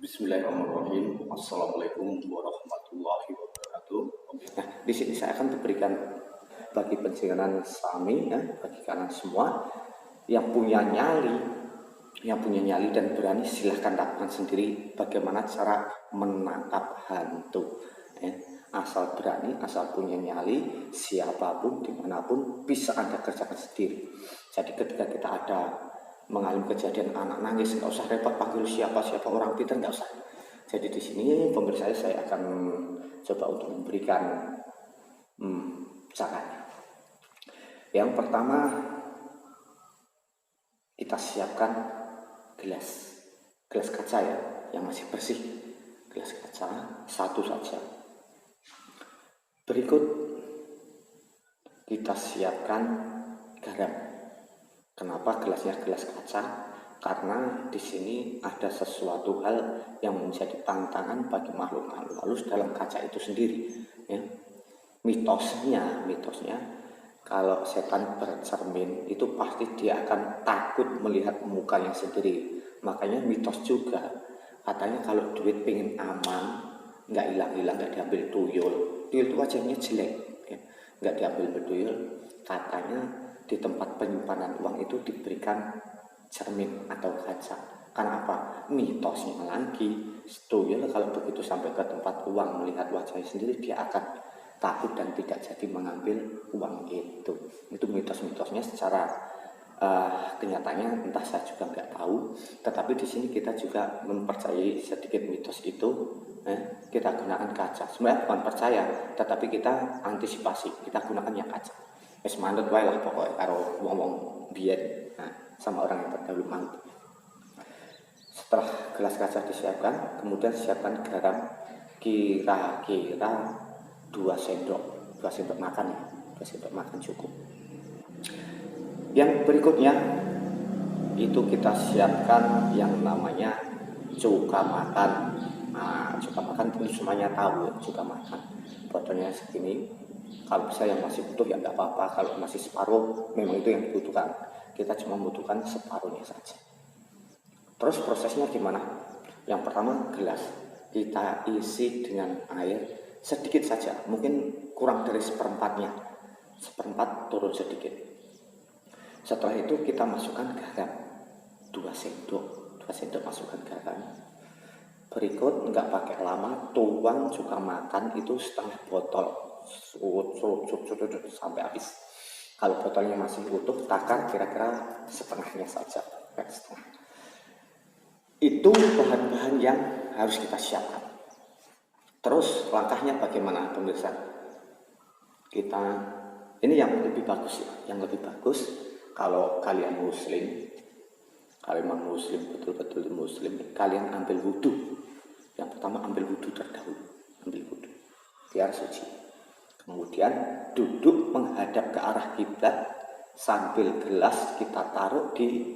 Bismillahirrahmanirrahim. Assalamualaikum warahmatullahi wabarakatuh. Nah, di sini saya akan berikan bagi pendengaran Sami, ya, bagi kalian semua yang punya nyali dan berani, silahkan lakukan sendiri bagaimana cara menangkap hantu. Ya. Asal berani, asal punya nyali, siapapun, dimanapun bisa Anda kerjakan sendiri. Jadi ketika kita ada mengalami kejadian anak nangis, nggak usah repot panggil siapa orang pintar, nggak usah. Jadi di sini pemirsa saya akan coba untuk memberikan caranya. Yang pertama, kita siapkan gelas kaca ya, yang masih bersih. Gelas kaca satu saja. Berikut kita siapkan garam. Kenapa gelasnya gelas kaca? Karena di sini ada sesuatu hal yang menjadi tantangan bagi makhluk halus dalam kaca itu sendiri. Ya. Mitosnya kalau setan bercermin itu pasti dia akan takut melihat mukanya sendiri. Makanya mitos juga katanya kalau duit pengen aman, nggak hilang-hilang, nggak diambil tuyul itu wajahnya jelek, ya. Nggak diambil tuyul, katanya di tempat penyimpanan uang itu diberikan cermin atau kaca. Karena apa? Mitosnya lagi, tuyul kalau begitu sampai ke tempat uang melihat wajahnya sendiri, dia akan takut dan tidak jadi mengambil uang itu. Itu mitos-mitosnya. Secara kenyataannya entah, saya juga nggak tahu. Tetapi di sini kita juga mempercayai sedikit mitos itu. Kita gunakan kaca. Sebenarnya bukan percaya, tetapi kita antisipasi. Kita gunakan yang kaca. Wis manut wae lah pokoknya karo wong-wong biyen. Sama orang yang terdahulu manut. Setelah gelas kaca disiapkan, kemudian siapkan garam kira-kira 2 sendok makan ya. 2 sendok makan cukup. Yang berikutnya itu kita siapkan yang namanya cuka makan. Cuka makan itu semuanya tahu ya, cuka makan. Botolnya segini. Kalau bisa yang masih utuh ya nggak apa-apa. Kalau masih separuh memang itu yang dibutuhkan. Kita cuma membutuhkan separuhnya saja. Terus prosesnya gimana? Yang pertama, gelas kita isi dengan air sedikit saja, mungkin kurang dari seperempatnya, seperempat turun sedikit. Setelah itu kita masukkan garam 2 sendok masukkan garam. Berikut nggak pakai lama, tuang cuka makan itu setengah botol, sampai habis. Kalau botolnya masih utuh, takar kira-kira setengahnya saja, setengah. Itu bahan-bahan yang harus kita siapkan. Terus langkahnya bagaimana pemirsa? Ini yang lebih bagus ya, yang lebih bagus kalau kalian muslim, betul-betul muslim, kalian ambil wudhu. Yang pertama ambil wudhu terdahulu, biar suci. Kemudian duduk menghadap ke arah kiblat sambil gelas kita taruh di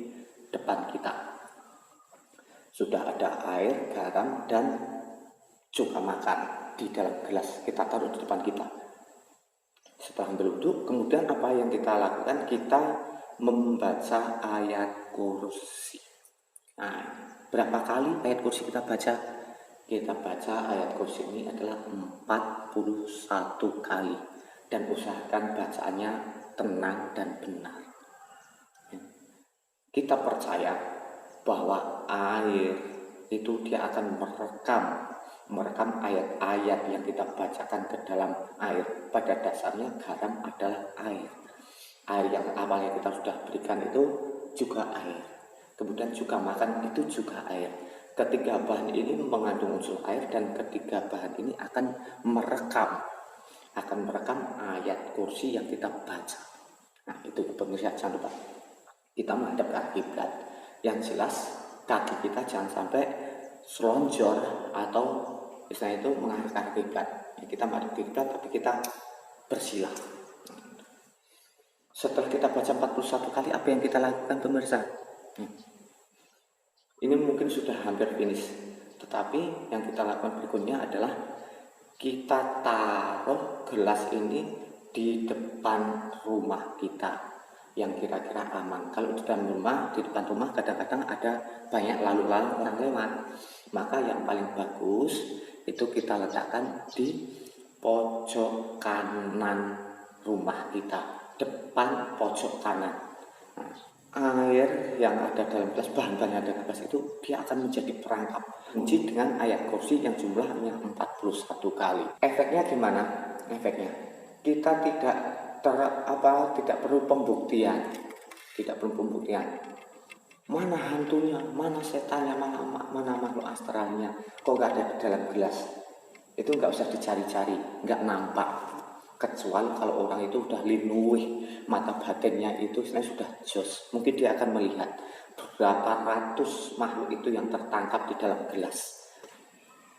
depan kita. Sudah ada air, garam, dan cuka makan di dalam gelas, kita taruh di depan kita. Setelah ambil wudhu, kemudian apa yang kita lakukan? Kita membaca ayat kursi. Berapa kali ayat kursi kita baca? Kita baca ayat kursi ini adalah 41 kali. Dan usahakan bacaannya tenang dan benar. Kita percaya bahwa air itu dia akan merekam ayat-ayat yang kita bacakan ke dalam air. Pada dasarnya garam adalah air. Air yang awalnya kita sudah berikan itu juga air. Kemudian juga makan itu juga air. Ketiga bahan ini mengandung unsur air, dan ketiga bahan ini akan merekam ayat kursi yang kita baca. Itu pemirsa, jangan lupa kita menghadap ke arah kiblat. Yang jelas kaki kita jangan sampai selonjor atau istilahnya itu mengarah ke arah kiblat. Kita menghadap kiblat tapi kita bersila. Setelah kita baca 41 kali, apa yang kita lakukan pemirsa? Ini mungkin sudah hampir finish, tetapi yang kita lakukan berikutnya adalah kita taruh gelas ini di depan rumah kita. yang kira-kira aman. Kalau di dalam rumah, di depan rumah kadang-kadang ada banyak lalu lalang orang lewat, maka yang paling bagus itu kita letakkan di pojok kanan rumah kita, depan pojok kanan. Nah, air yang ada dalam gelas, bahan-bahan yang ada di gelas itu dia akan menjadi perangkap kunci dengan ayat kursi yang jumlahnya 41 kali. Efeknya gimana? Efeknya kita tidak perlu pembuktian, mana hantunya, mana setannya, mana makhluk astralnya, kok nggak ada di dalam gelas. Itu nggak usah dicari-cari, nggak nampak, kecuali kalau orang itu udah linuwih, mata batinnya itu sudah jos, mungkin dia akan melihat berapa ratus makhluk itu yang tertangkap di dalam gelas.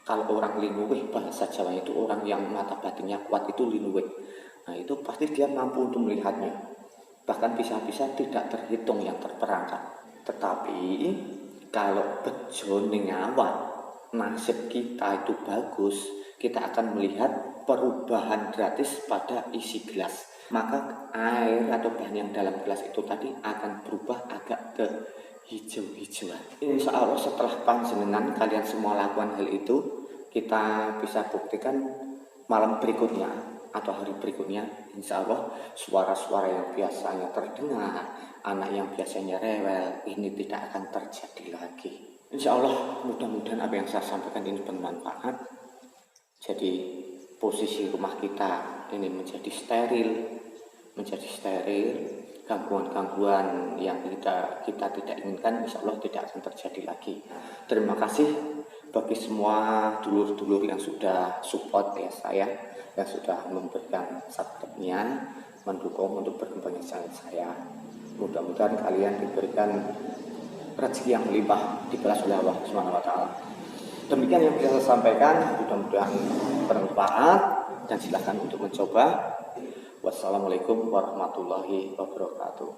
Kalau orang linuwih, bahasa Jawa itu orang yang mata batinnya kuat itu linuwih. Nah itu pasti dia mampu untuk melihatnya. Bahkan bisa-bisa tidak terhitung yang terperangkap. Tetapi kalau bejo ning awak, nasib kita itu bagus, kita akan melihat perubahan gratis pada isi gelas. Maka air atau bahan yang dalam gelas itu tadi akan berubah agak ke hijau-hijauan. Insya Allah setelah panjenengan kalian semua lakukan hal itu, kita bisa buktikan malam berikutnya atau hari berikutnya, insya Allah suara-suara yang biasanya terdengar, anak yang biasanya rewel, ini tidak akan terjadi lagi. Insya Allah mudah-mudahan apa yang saya sampaikan ini bermanfaat. Jadi posisi rumah kita ini menjadi steril, gangguan-gangguan yang kita tidak inginkan insya Allah tidak akan terjadi lagi. Terima kasih bagi semua dulur-dulur yang sudah support ya saya, yang sudah memberikan subscribe-nya, mendukung untuk berkembangnya channel saya. Mudah-mudahan kalian diberikan rezeki yang melimpah dibalas oleh Allah Subhanahu wa taala. Demikian yang bisa saya sampaikan, mudah-mudahan bermanfaat dan silakan untuk mencoba. Wassalamualaikum warahmatullahi wabarakatuh.